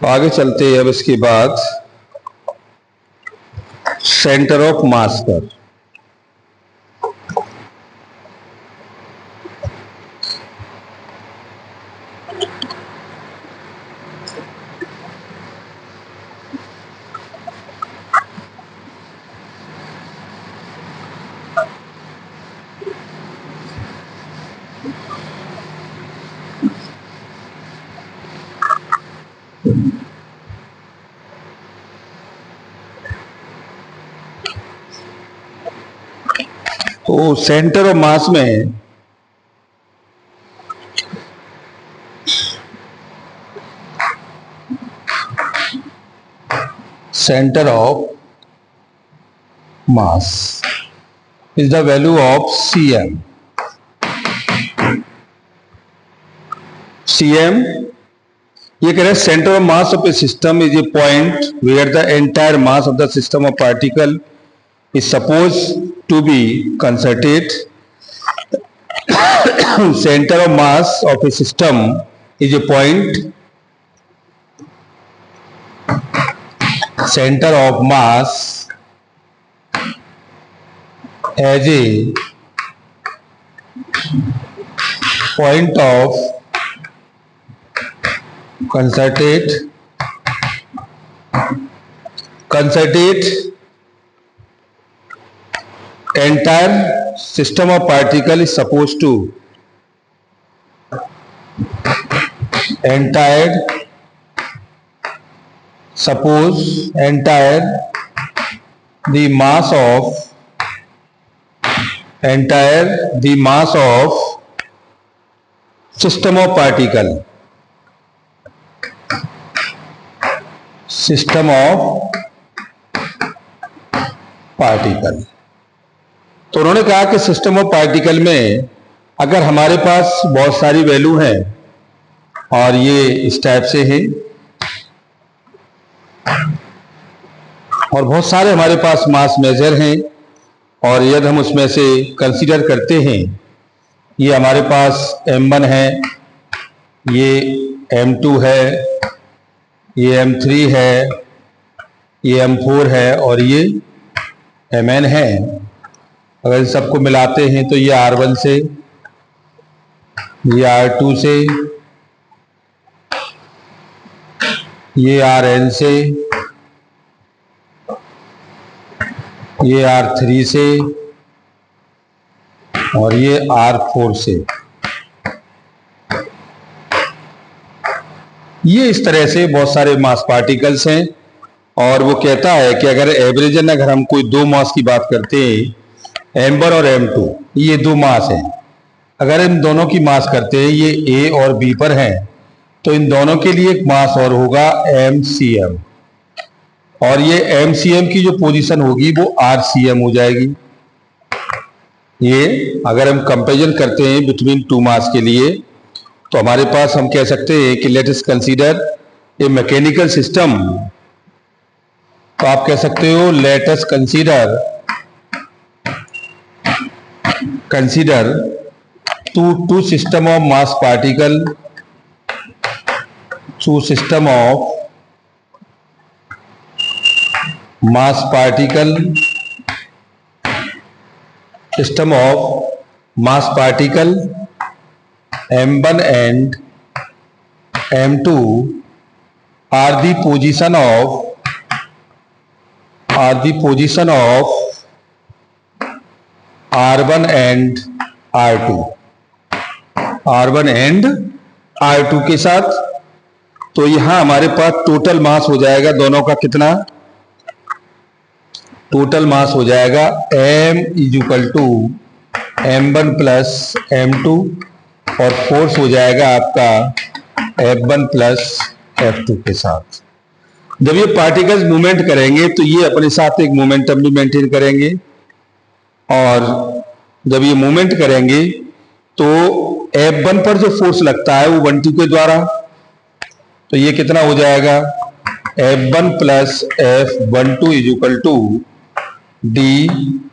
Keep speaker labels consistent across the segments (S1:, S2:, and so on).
S1: आगे चलते हैं अब इसके बाद सेंटर ऑफ मास पर। तो सेंटर ऑफ मास में center of mass is the value of Cm. Cm ये कह रहे हैं centre of mass of a system is a point where the entire mass of the system of particle is suppose to be concentrated. Centre of mass of a system is a point center of mass as a point of concerted entire system of particle is supposed to suppose entire the mass of system of particle तो उन्होंने कहा कि system of particle में अगर हमारे पास बहुत सारी value हैं और ये इस टाइप से है और बहुत सारे हमारे पास मास मेजर हैं और यदि हम उसमें से कंसीडर करते हैं, ये हमारे पास m1 है, ये m2 है, ये m3 है, ये m4 है और ये mn है. अगर इन सबको मिलाते हैं तो ये r1 से, ये r2 से, ये rn से, ये R3 से और ये R4 से. ये इस तरह से बहुत सारे मास पार्टिकल्स हैं और वो कहता है कि अगर एवरेजन अगर हम कोई दो मास की बात करते हैं m1 और m2, ये दो मास हैं. अगर इन दोनों की मास करते हैं, ये A और B पर हैं, तो इन दोनों के लिए एक मास और होगा mcm और ये mcm की जो पोजीशन होगी वो rcm हो जाएगी. ये अगर हम कंपैरिजन करते हैं बिटवीन टू मास के लिए तो हमारे पास हम कह सकते हैं कि let us consider a mechanical system. तो आप कह सकते हो let us consider two system of mass particle, two system of mass particle, system of mass particle m1 and m2 are the position of r1 and r2 के साथ. तो यहां हमारे पास टोटल मास हो जाएगा दोनों का कितना, टोटल मास हो जाएगा m is equal to m1 plus m2 और फोर्स हो जाएगा आपका f1 प्लस f2 के साथ. जब ये पार्टिकल्स मूवमेंट करेंगे तो ये अपने साथ एक मोमेंटम भी मेंटेन करेंगे और जब ये मूवमेंट करेंगे तो f1 पर जो फोर्स लगता है वो 1 2 के द्वारा, तो ये कितना हो जाएगा f1 plus f12 is equal to d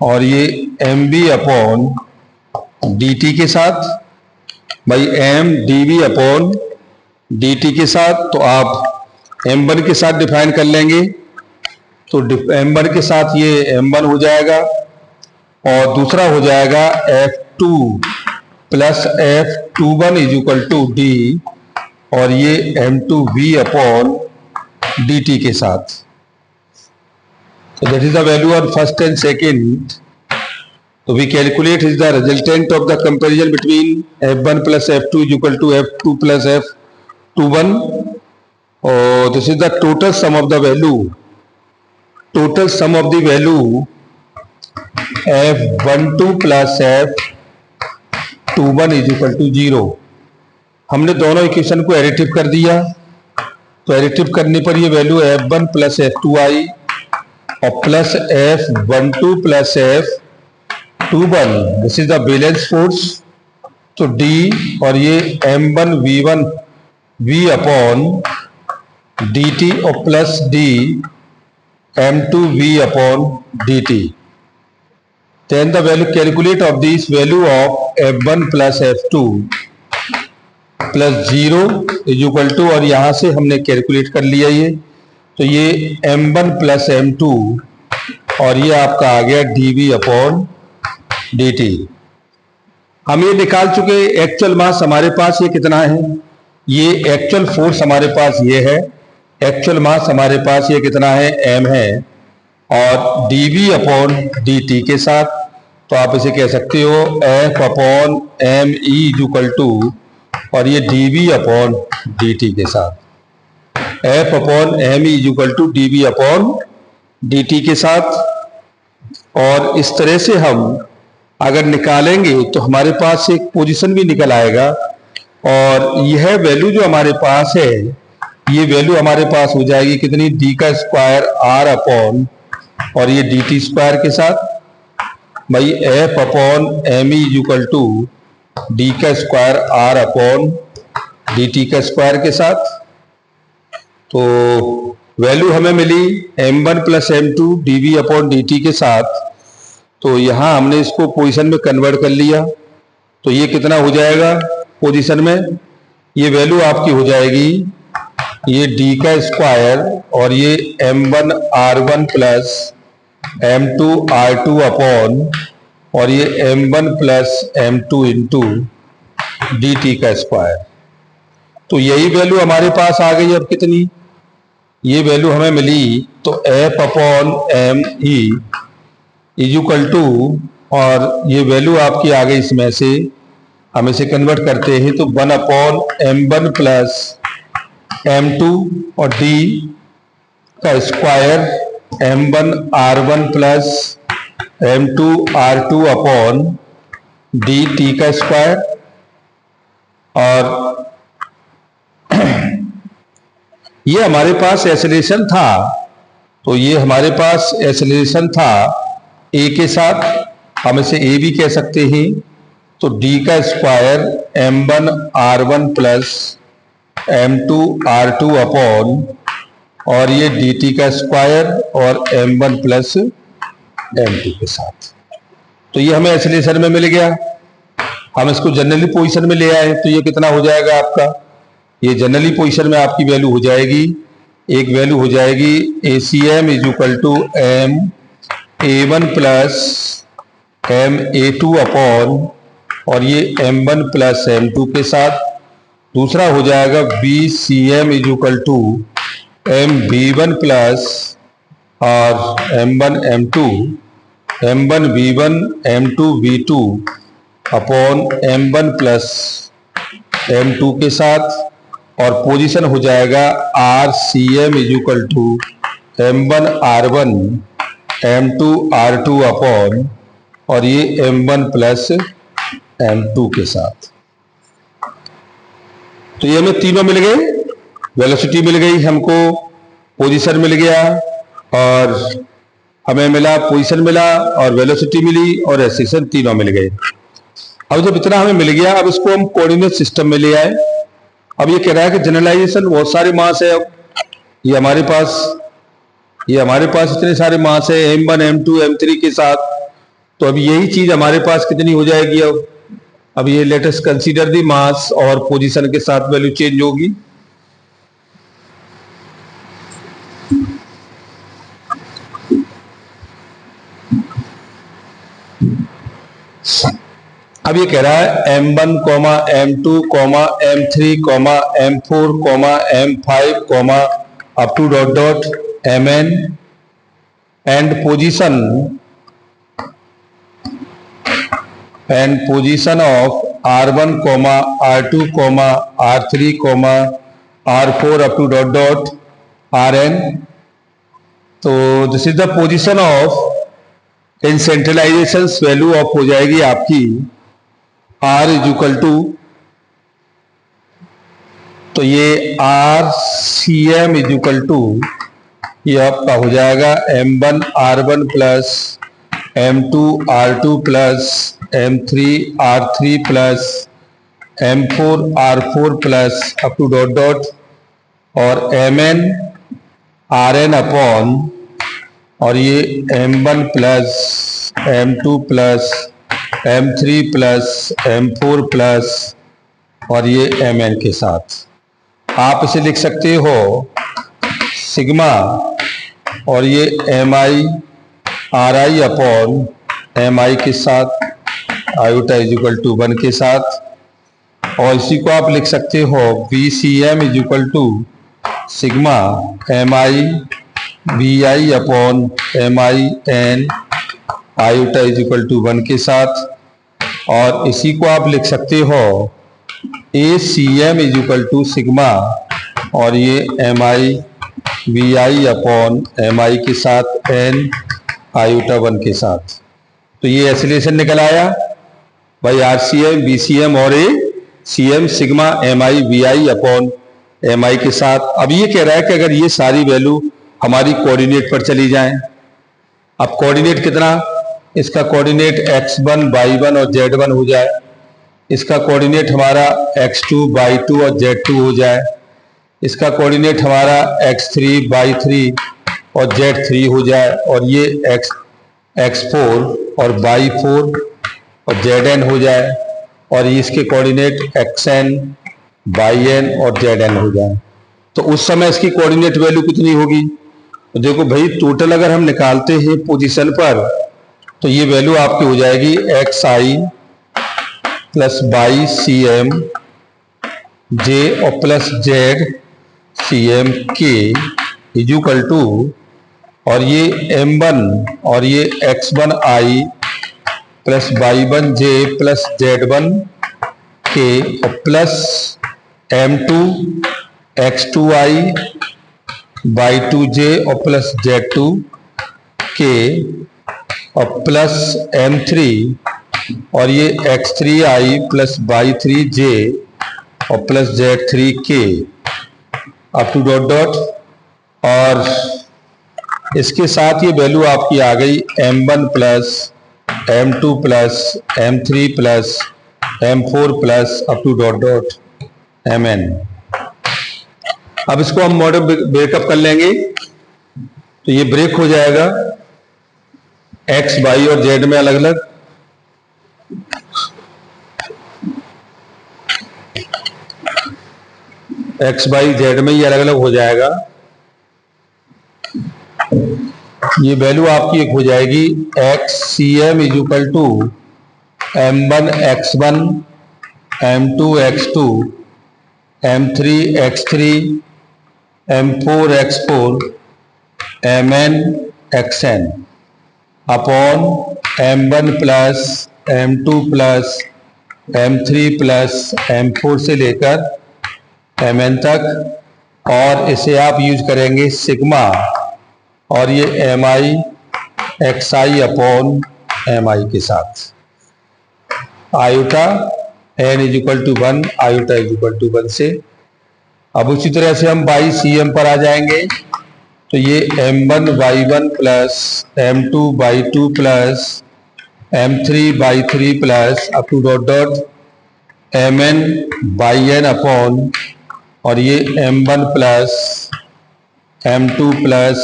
S1: और ये mb अपॉन dt के साथ, भाई m dv अपॉन dt के साथ. तो आप m1 के साथ डिफाइन कर लेंगे, तो m1 के साथ ये m1 हो जाएगा और दूसरा हो जाएगा F2 plus F21 is equal to d और ये M2V अपॉन dt के साथ। So that is the value on first and second. So we calculate is the resultant of the comparison between F1 plus F2 is equal to F2 plus F21. Oh, this is the total sum of the value. Total sum of the value F12 plus F21 is equal to 0. हमने दोनों equation को additive कर दिया, तो additive करने पर ये value F1 plus F2 आई और plus F12 plus F21, this is the balance force, तो D और ये M1V1 V अपॉन dt और plus D M2V upon dt। Then the value calculate of this value of F1 plus F2 plus 0 is equal to, और यहां से हमने calculate कर लिया ये, तो ये M1 प्लस M2 और ये आपका आ गया dV अपॉन dt। हम ये निकाल चुके एक्चुअल मास हमारे पास ये कितना है, ये एक्चुअल फोर्स हमारे पास ये है, एक्चुअल मास हमारे पास ये कितना है m है, और dV अपॉन dt के साथ, तो आप इसे कह सकते हो F upon m e is equal to, और ये dV अपॉन dt के साथ, F upon m e is equal to dV upon dt के साथ। और इस तरह से हम अगर निकालेंगे तो हमारे पास एक पोजीशन भी निकल आएगा, और यह वैल्यू जो हमारे पास है, ये वैल्यू हमारे पास हो जाएगी कितनी, d का स्क्वायर r अपॉन और ये dt स्क्वायर के साथ, भाई F upon m e is equal to d का स्क्वायर r अपॉन dt का स्क्वायर के साथ। तो वैल्यू हमें मिली m1 plus m2 dv upon dt के साथ, तो यहाँ हमने इसको पोजीशन में कन्वर्ट कर लिया, तो ये कितना हो जाएगा पोजीशन में, ये वैल्यू आपकी हो जाएगी ये d का स्क्वायर और ये m1 r1 plus m2 r2 upon और ये m1 plus m2 into dt का स्क्वायर। तो यही वैल्यू हमारे पास आ गई। अब कितनी, ये वैल्यू हमें मिली, तो F upon m e is equal to, और ये वैल्यू आपकी आ गई इसमें से, हम इसे कन्वर्ट करते हैं तो 1 अपॉन m1 प्लस m2 और d का square m1 r1 plus m2 r2 upon dt का स्क्वायर। और ये हमारे पास एक्सेलरेशन था, तो ये हमारे पास एक्सेलरेशन था a के साथ, हम इसे a भी कह सकते हैं, तो d का square m1 r1 plus m2 r2 upon और ये dt का स्क्वायर और m1 प्लस m2 के साथ। तो ये हमें एक्सेलरेशन में मिल गया। हम इसको जनरली पोजीशन में ले आए, तो ये कितना हो जाएगा आपका, ये जनरली पोजीशन में आपकी वैल्यू हो जाएगी, एक वैल्यू हो जाएगी ACM is equal to m a1 plus m a2 upon और ये m1 प्लस m2 के साथ। दूसरा हो जाएगा BCM is equal to m b1 plus और m1 m2 m1 v1 m2 v2 upon m1 plus m2 के साथ। और पोजीशन हो जाएगा RCM is equal to m1 r1 m2 r2 upon और ये m1 प्लस m2 के साथ। तो ये हमें तीनों मिल गए, वेलोसिटी मिल गई हमको, पोजीशन मिल गया और हमें मिला पोजीशन मिला और वेलोसिटी मिली और एक्सेलरेशन, तीनों मिल गए। अब जब इतना हमें मिल गया, अब इसको हम कोऑर्डिनेट सिस्टम में ले आए। अब ये कह रहा है कि जनरलाइजेशन बहुत सारे मास है, अब ये हमारे पास इतने सारे मास है m1 m2 m3 के साथ। तो अब यही चीज हमारे पास कितनी हो जाएगी, अब ये लेट अस कंसीडर दी मास और पोजीशन के साथ वैल्यू चेंज होगी। अब ये कह रहा है M1, M2, M3, M4, M5, up to dot dot Mn and position of R1, R2, R3, R4 up to dot dot Rn. तो this is the position of in centralisation value of हो जाएगी आपकी R is equal to, तो ये R CM is equal to, ये आपका हो जाएगा M1 R1 plus M2 R2 plus M3 R3 plus M4 R4 plus up to dot dot और Mn Rn अपॉन, और ये M1 plus M2 plus M3 plus M4 plus और ये Mn के साथ आप इसे लिख सकते हो सिग्मा, और ये Mi Ri अपॉन Mi के साथ आयोटा इज इक्वल टू 1 के साथ, और इसी को आप लिख सकते हो VCM is equal to sigma Mi Vi upon Mi n iota is equal to 1 के साथ, और इसी को आप लिख सकते हो ACM is equal to sigma, और ये Mi Vi अपॉन Mi के साथ n आयोटा 1 के साथ। तो ये एसिलेशन निकल आया भाई RCM, BCM और ACM sigma Mi Vi upon Mi के साथ। अब ये कह रहा है कि अगर ये सारी वैल्यू हमारी कोऑर्डिनेट पर चली जाएं, अब कोऑर्डिनेट कितना, इसका कोऑर्डिनेट x1, y1 और z1 हो जाए, इसका कोऑर्डिनेट हमारा x2, y2 और z2 हो जाए, इसका कोऑर्डिनेट हमारा x3, y3 और z3 हो जाए, और ये x4 और y4 और zn हो जाए, और इसके कोऑर्डिनेट xn, yn और zn हो जाए। तो उस समय इसकी कोऑर्डिनेट वैल्यू कितनी होगी? तो देखो भाई, टोटल अगर हम निकालते हैं पोजीशन पर, तो ये वैल्यू आपकी हो जाएगी xi plus y CM j और प्लस Z CM k is equal to, और ये M1 और ये x1i plus y1 j plus Z1 k और plus M2 x2i y2 j और प्लस Z2 k और प्लस M3 और ये x3i प्लस y3j और plus Z3k up to dot dot, और इसके साथ ये वैल्यू आपकी आ गई M1 plus M2 plus M3 plus M4 plus up to dot dot Mn। अब इसको हम मॉडल ब्रेकअप कर लेंगे, तो ये ब्रेक हो जाएगा x, y और z में अलग अलग, x, y, z में ये अलग अलग हो जाएगा। ये वैल्यू आपकी एक हो जाएगी xCM is equal to M1 x1, M2 x2, M3 x3, M4 x4, Mn xn upon M1 plus M2 plus M3 plus M4 से लेकर Mn तक, और इसे आप यूज करेंगे सिग्मा, और ये Mi xi अपॉन Mi के साथ iota n is equal to 1 iota is equal to 1 से। अब उसी तरह से हम बाई CM पर आ जाएंगे, तो ये M1 y1 plus M2 y2 plus M3 y3 plus up to dot dot Mn yn upon, और ये M1 plus M2 plus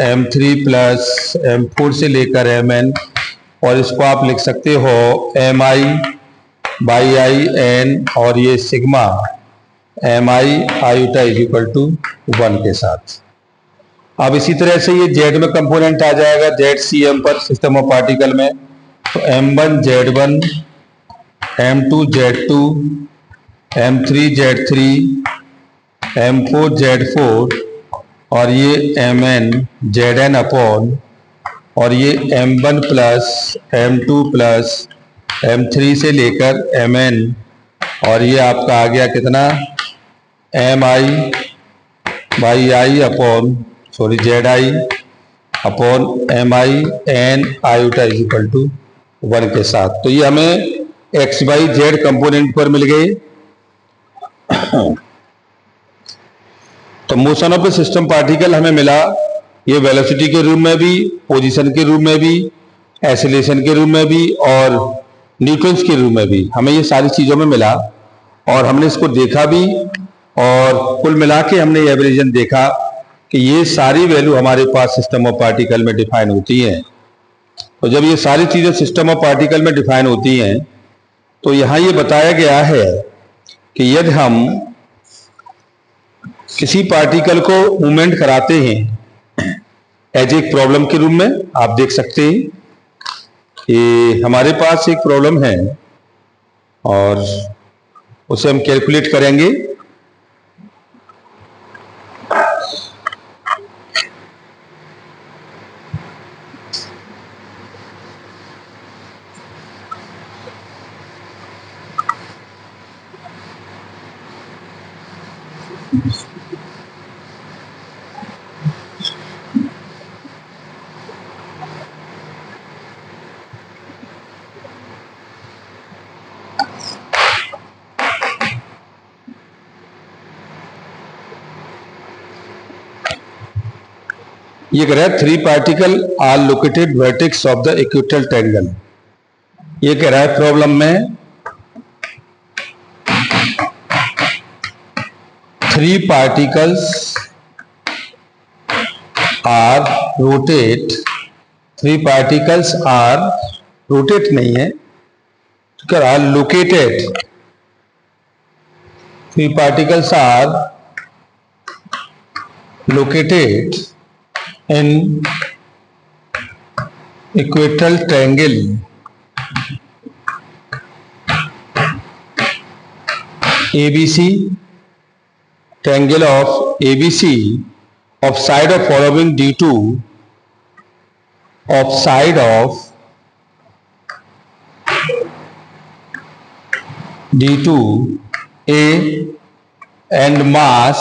S1: M3 plus M4 से लेकर Mn, और इसको आप लिख सकते हो Mi बाई आई n और ये sigma Mi iota is equal to 1 के साथ। अब इसी तरह से ये Z में कंपोनेंट आ जाएगा ZCM पर सिस्टम ऑफ पार्टिकल में, तो M1 Z1 M2 Z2, M3 Z3, M4 Z4 और ये Mn Zn अपॉन और ये M1 plus M2 plus M3 से लेकर Mn और ये आपका आ गया कितना Mi y i upon Zi upon Mi n iota is equal to 1 के साथ। तो ये हमें x बाई जेड कंपोनेंट पर मिल गए। तो motion of a system particle हमें मिला, ये वेलोसिटी के रूप में भी, पोजीशन के रूप में भी, एक्सीलरेशन के रूप में भी और न्यूटन्स के रूप में भी हमें ये सारी चीज़ों में मिला और हमने इसको देखा भी और कुल मिला के हमने ये एवरेजन देखा कि ये सारी वैल्यू हमारे पास सिस्टम ऑफ पार्टिकल में डिफाइन होती हैं। तो जब ये सारी चीज़ें सिस्टम ऑफ पार्टिकल में डिफाइन होती हैं तो यहाँ ये बताया गया है कि यदि हम किसी पार्टिकल को मूवमेंट कराते हैं एज एक प्रॉब्लम के रूप में, आप देख सकते हैं कि हमारे पास एक प्रॉब्लम है और उसे हम कैलकुलेट करेंगे। ये कह रहा है 3 particle are located vertex of the equatorial triangle. ये कह रहा है प्रॉब्लम में 3 particles are rotate, 3 particles are rotate नहीं है, are located, 3 particles are located in equilateral triangle ABC, triangle of ABC of side of following D2 of side of D2 A and mass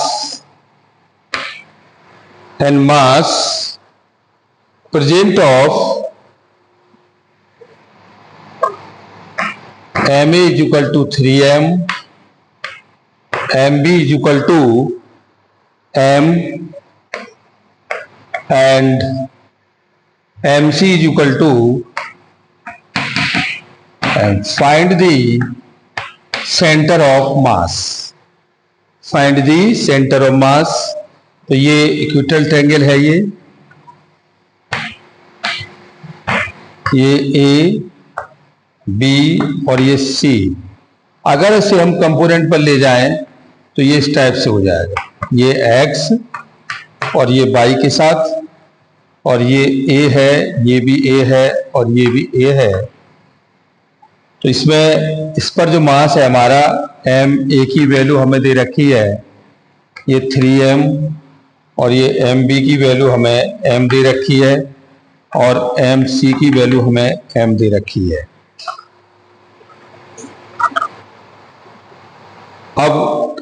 S1: present of MA is equal to 3M, MB is equal to M and MC is equal to and find the center of mass, find the center of mass। तो ये equatorial triangle है, ये A B और ये सी। अगर इसे हम component पर ले जाएं तो ये इस टाइप से हो जाएगा, ये एक्स और ये वाई के साथ और ये ए है, ये भी ए है और ये भी ए है। तो इसमें इस पर जो मास है हमारा एम ए की वैल्यू हमें दे रखी है, ये 3m और ये एम बी की वैल्यू हमें एम दे रखी है और एम सी की वैल्यू हमें एम दे रखी है। अब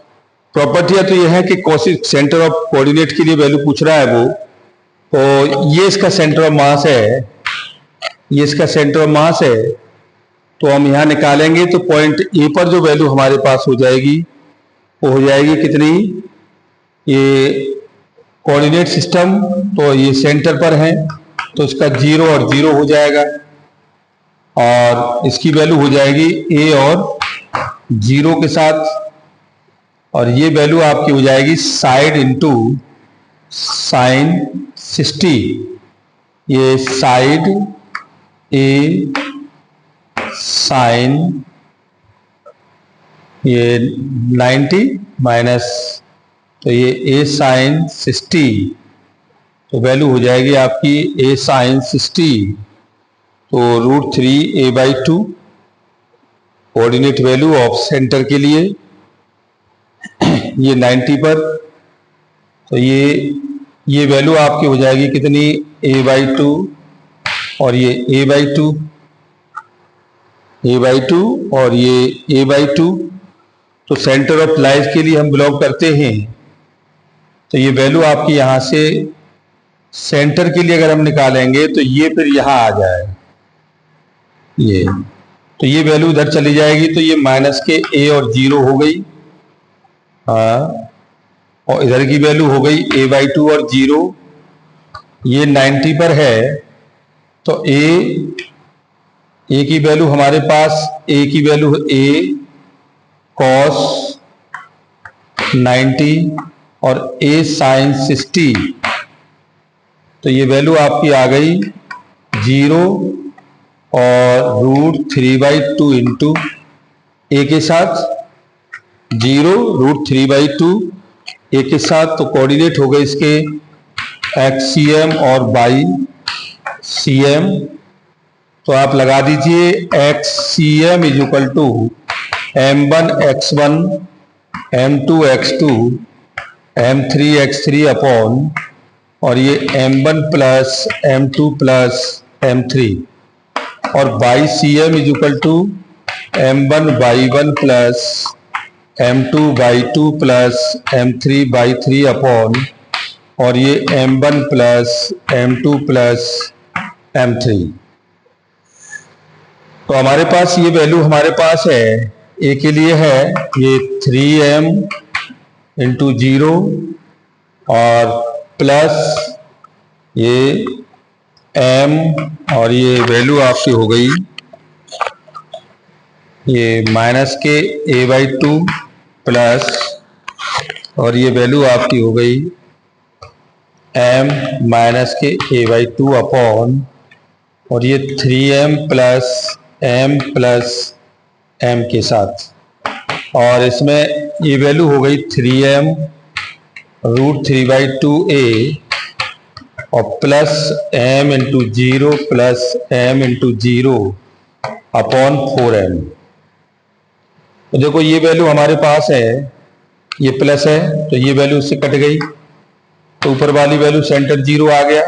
S1: प्रॉपर्टियां तो ये है कि कोशिश सेंटर ऑफ कोऑर्डिनेट के लिए वैल्यू पूछ रहा है वो, तो ये इसका सेंटर ऑफ मास है, ये इसका सेंटर ऑफ मास है। तो हम यहाँ निकालेंगे तो पॉइंट ए पर जो वैल्यू हमारे पास हो जाएगी वो हो जाएगी कितनी, ये कोऑर्डिनेट सिस्टम तो ये सेंटर पर है तो इसका 0 और 0 हो जाएगा और इसकी वैल्यू हो जाएगी ए और 0 के साथ और ये वैल्यू आपकी हो जाएगी साइड इंटू साइन 60, ये साइड ए साइन ये 90 माइनस तो ये ए साइन 60, तो वैल्यू हो जाएगी आपकी ए साइन 60 तो √3 a/2 coordinate value of centre के लिए ये 90 पर, तो ये वैल्यू आपकी हो जाएगी कितनी, a/2 और ये a/2 और ये a/2। तो सेंटर ऑफ लाइज के लिए हम ब्लॉक करते हैं, तो ये वैल्यू आपकी यहां से सेंटर के लिए अगर हम निकालेंगे तो ये फिर यहां आ जाए, ये तो ये वैल्यू इधर चली जाएगी, तो ये माइनस के a और 0 हो गई, हाँ, और इधर की वैल्यू हो गई a/2 और 0। ये 90 पर है, तो a की वैल्यू हमारे पास, a की वैल्यू है a cos 90 और a sin 60, तो ये वैल्यू आपकी आ गई 0 और √3/2 इंटू a के साथ, 0 √3/2 a के साथ। तो कोऑर्डिनेट हो गए इसके XCM और YCM, तो आप लगा दीजिए XCM is equal to M1x1 M2x2 M3x3 upon, और ये M1 plus M2 plus M3, और YCM is equal to M1y1 plus M2y2 plus M3y3 upon, और ये M1 plus M2 plus M3। तो हमारे पास ये वैल्यू हमारे पास है, ए के लिए है ये 3m इंटू 0 और प्लस ये m, और ये वैल्यू आपकी हो गई ये माइनस के a/2 प्लस, और ये वैल्यू आपकी हो गई m माइनस के a/2 अपॉन, और ये 3m plus m plus m के साथ, और इसमें ये वैल्यू हो गई 3m √3/2a और plus m into 0 plus m into 0 upon 4m। तो देखो ये वैल्यू हमारे पास है, ये प्लस है तो ये वैल्यू उससे कट गई, तो ऊपर वाली वैल्यू सेंटर 0 आ गया,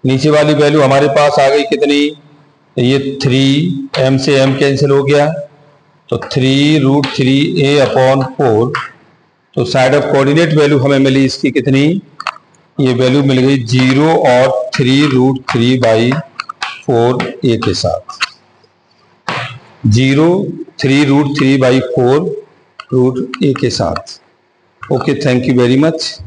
S1: नीचे वाली वैल्यू हमारे पास आ गई कितनी, ये 3m से m कैंसिल हो गया, तो 3√3a अपॉन 4। तो साइड ऑफ कोऑर्डिनेट वैल्यू हमें मिली इसकी कितनी, ये वैल्यू मिल गई 0 और 3√3/4a के साथ, 0 3√3/4 √a के साथ। Okay, thank you very much.